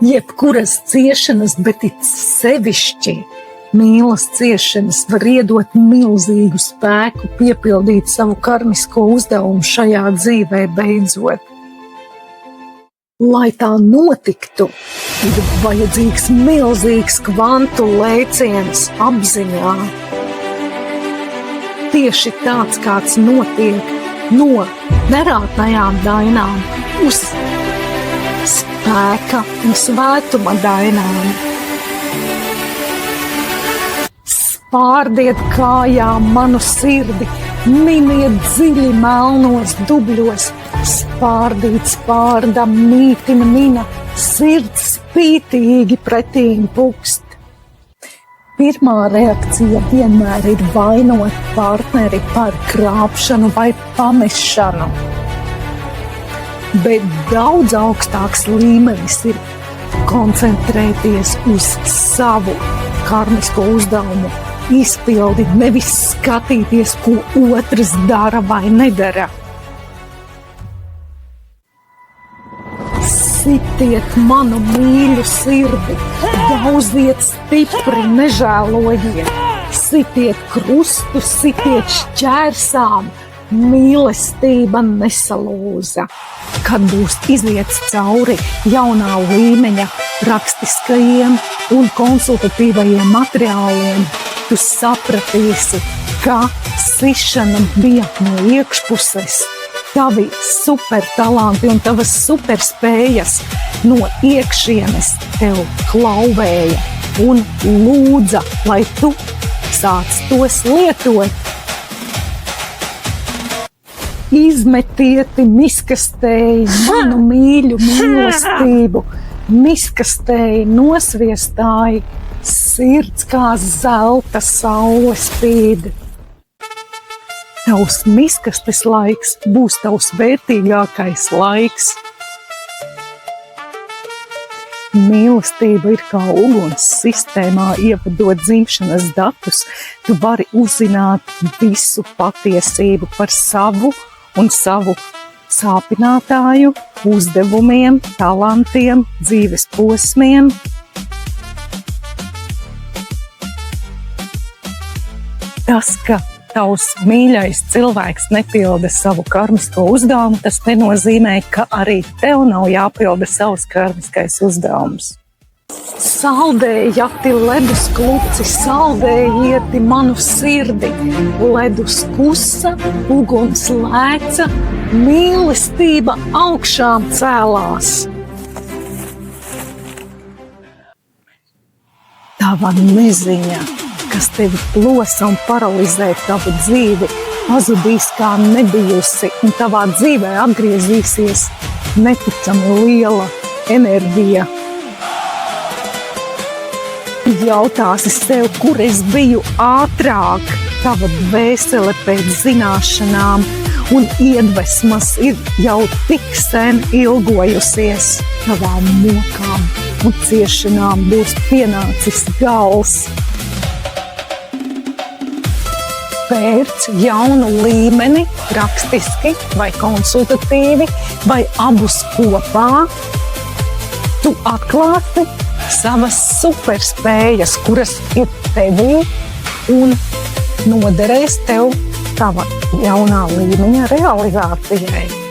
Jebkuras ciešanas, bet it sevišķi mīlas ciešanas var iedot milzīgu spēku piepildīt savu karmisko uzdevumu šajā dzīvē beidzot. Lai tā notiktu, ir vajadzīgs milzīgs kvantu lēciens apziņā. Tieši tāds, kāds notiek no nerātnajām dainām uz spēka un svētuma dainām. Spārdiet kājām manu sirdi, miniet dziļi melnos dubļos, spārdīt spārda, mītina mina, sirds spītīgi pretīm pukst. Pirmā reakcija vienmēr ir vainot partneri par krāpšanu vai pamešanu. Bet daudz augstāks līmenis ir koncentrēties uz savu karmisko uzdevumu izpildi, nevis skatīties, ko otrs dara vai nedara. Sitiet manu mīļu sirdi, dauziet stipri, nežēlojiet, sitiet krustu, sitiet šķērsām, mīlestība nesalūza. Kad būs iziets cauri jaunā līmeņa rakstiskajiem un konsultatīvajiem materiāliem, tu sapratīsi, ka sišana bija no iekšpuses. Tavi supertalanti un tavas superspējas no iekšienes tev klauvēja un lūdza, lai tu sāc tos lietot. Izmetieti miskastēji manu mīļu mīlestību, miskastēji nosviestāji, sirds kā zelta saule spīd. Tavs miskastes laiks būs tavs vērtīgākais laiks. Mīlestība ir kā uguns sistēmā, ievadot dzimšanas datus. Tu vari uzzināt visu patiesību par savu un savu sāpinātāju, uzdevumiem, talantiem, dzīves posmiem. Tas, ka tavs mīļais cilvēks nepilda savu karmisko uzdevumu, tas nenozīmē, ka arī tev nav jāpilda savs karmiskais uzdevums. Saldējati ledus kluci, saldējieti manu sirdi, ledus kusa, uguns lēca, mīlestība augšām cēlās. Tava neziņa, kas tevi plosa un paralizē tavu dzīvi, pazudīs kā nebijusi, un tavā dzīvē atgriezīsies neticami liela enerģija. Jautāsi sev, kur es biju ātrāk, tava dvēsele pēc zināšanām un iedvesmas ir jau tik sen ilgojusies. Tavām mokām un ciešanām būs pienācis gals. Pēc jaunu līmeni, rakstiski vai konsultatīvi, vai abus kopā, tu atklāsi savas superspējas, kuras ir tevī un noderēs tev tava jaunā līmeņa realizācijai.